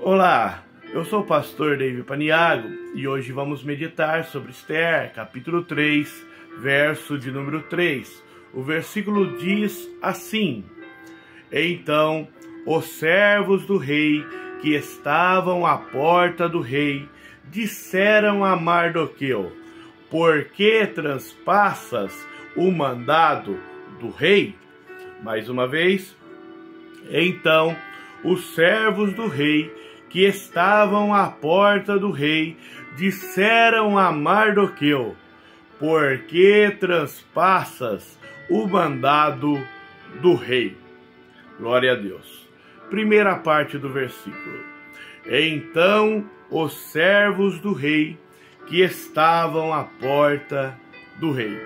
Olá, eu sou o pastor David Paniago e hoje vamos meditar sobre Esther, capítulo 3, verso de número 3. O versículo diz assim: Então os servos do rei que estavam à porta do rei disseram a Mardoqueu: Por que transpassas o mandado do rei? Mais uma vez. Então os servos do rei que estavam à porta do rei disseram a Mardoqueu: Por que transpassas o mandado do rei? Glória a Deus. Primeira parte do versículo. Então os servos do rei que estavam à porta do rei.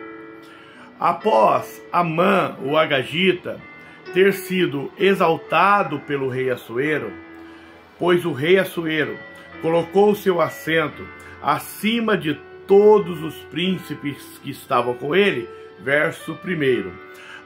Após Amã, o agagita, ter sido exaltado pelo rei Assuero, pois o rei Assuero colocou seu assento acima de todos os príncipes que estavam com ele, verso 1.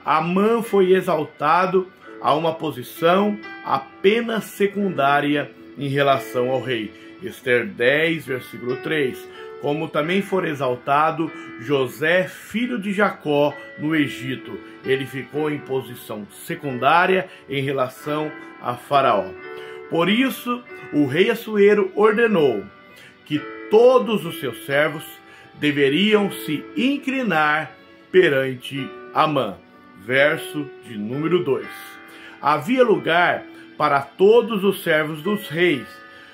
Amã foi exaltado a uma posição apenas secundária em relação ao rei. Esther 10, versículo 3. Como também for exaltado José, filho de Jacó, no Egito. Ele ficou em posição secundária em relação a Faraó. Por isso, o rei Assuero ordenou que todos os seus servos deveriam se inclinar perante Amã. Verso de número 2. Havia lugar para todos os servos dos reis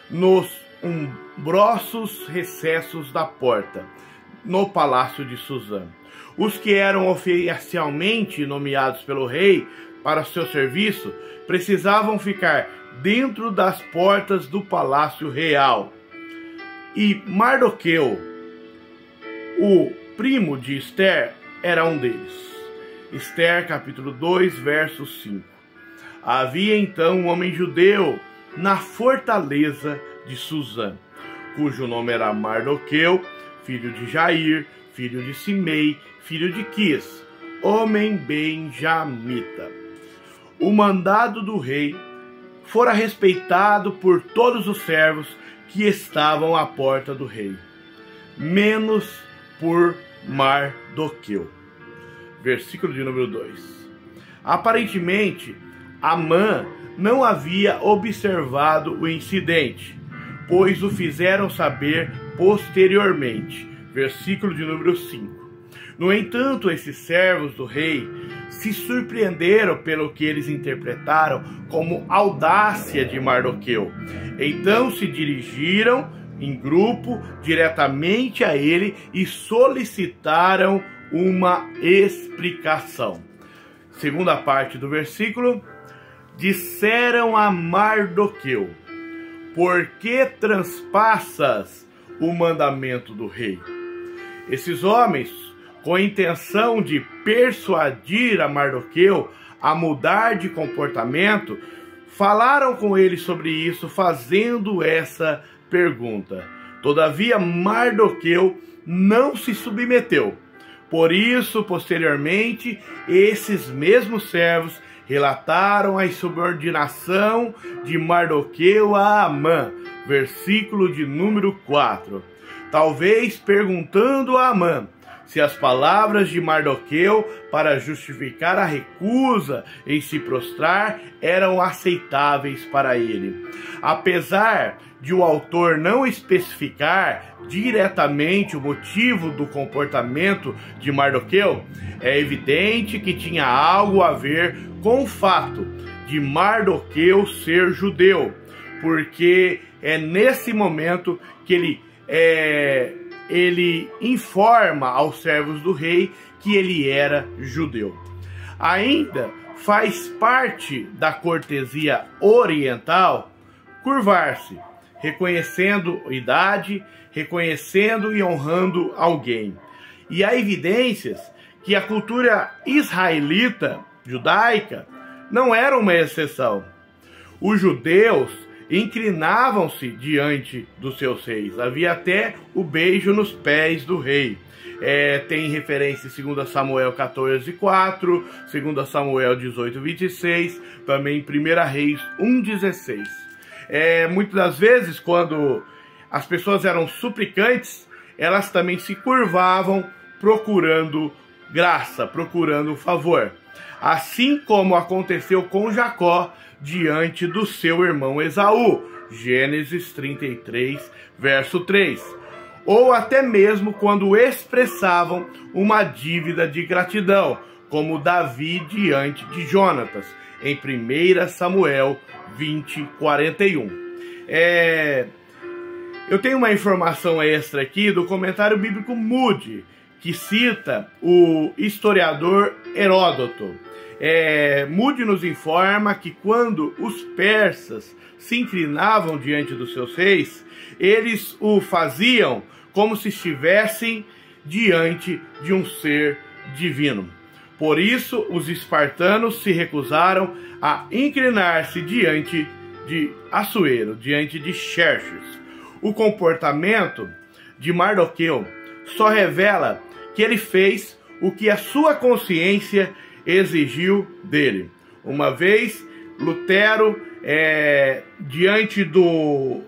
nos umbrosos recessos da porta, no palácio de Suzã. Os que eram oficialmente nomeados pelo rei para seu serviço precisavam ficar dentro das portas do palácio real. E Mardoqueu, o primo de Esther, era um deles. Esther capítulo 2, verso 5. Havia então um homem judeu na fortaleza de Suzã, cujo nome era Mardoqueu, filho de Jair, filho de Simei, filho de Quis, homem benjamita. O mandado do rei fora respeitado por todos os servos que estavam à porta do rei, menos por Mardoqueu. Versículo de número 2. Aparentemente, Amã não havia observado o incidente, pois o fizeram saber posteriormente. Versículo de número 5. No entanto, esses servos do rei se surpreenderam pelo que eles interpretaram como audácia de Mardoqueu. Então se dirigiram em grupo diretamente a ele e solicitaram uma explicação. Segunda parte do versículo. Disseram a Mardoqueu: Por que transpassas o mandamento do rei? Esses homens, com a intenção de persuadir a Mardoqueu a mudar de comportamento, falaram com ele sobre isso, fazendo essa pergunta. Todavia, Mardoqueu não se submeteu. Por isso, posteriormente, esses mesmos servos relataram a insubordinação de Mardoqueu a Amã, versículo de número 4. Talvez perguntando a Amã se as palavras de Mardoqueu para justificar a recusa em se prostrar eram aceitáveis para ele. Apesar de o autor não especificar diretamente o motivo do comportamento de Mardoqueu, é evidente que tinha algo a ver com o fato de Mardoqueu ser judeu, porque é nesse momento que ele informa aos servos do rei que ele era judeu. Ainda faz parte da cortesia oriental curvar-se, reconhecendo idade, reconhecendo e honrando alguém. E há evidências que a cultura israelita, judaica, não era uma exceção. Os judeus inclinavam-se diante dos seus reis. Havia até o beijo nos pés do rei. Tem referência em 2 Samuel 14:4, 2 Samuel 18:26, também em 1 Reis 1:16. Muitas das vezes, quando as pessoas eram suplicantes, elas também se curvavam procurando graça, procurando favor. Assim como aconteceu com Jacó diante do seu irmão Esaú, Gênesis 33, verso 3. Ou até mesmo quando expressavam uma dívida de gratidão, como Davi diante de Jonatas, em 1 Samuel 20, 41. Eu tenho uma informação extra aqui do comentário bíblico Moody, que cita o historiador Heródoto. Moody nos informa que quando os persas se inclinavam diante dos seus reis, eles o faziam como se estivessem diante de um ser divino. Por isso, os espartanos se recusaram a inclinar-se diante de Assuero, diante de Xerxes. O comportamento de Mardoqueu só revela que ele fez o que a sua consciência exigiu dele. Uma vez, Lutero, diante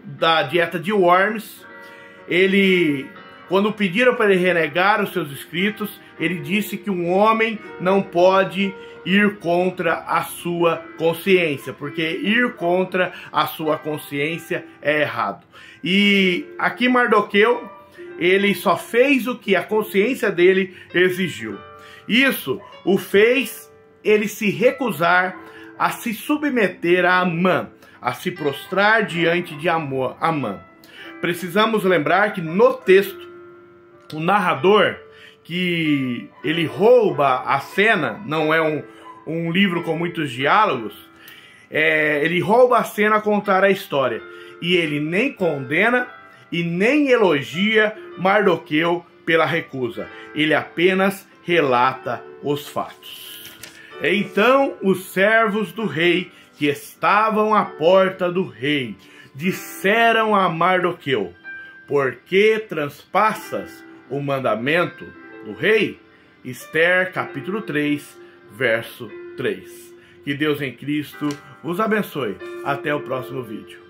da dieta de Worms, quando pediram para ele renegar os seus escritos, ele disse que um homem não pode ir contra a sua consciência, porque ir contra a sua consciência é errado. E aqui Mardoqueu, ele só fez o que a consciência dele exigiu. Isso o fez ele se recusar a se submeter a Amã, a se prostrar diante de Amã. Precisamos lembrar que no texto, o narrador, que ele rouba a cena, não é um livro com muitos diálogos, ele rouba a cena a contar a história. E ele nem condena e nem elogia Mardoqueu pela recusa. Ele apenas relata os fatos. Então os servos do rei, que estavam à porta do rei, disseram a Mardoqueu: por que transpassas o mandamento do rei? Esther, capítulo 3, verso 3. Que Deus em Cristo vos abençoe. Até o próximo vídeo.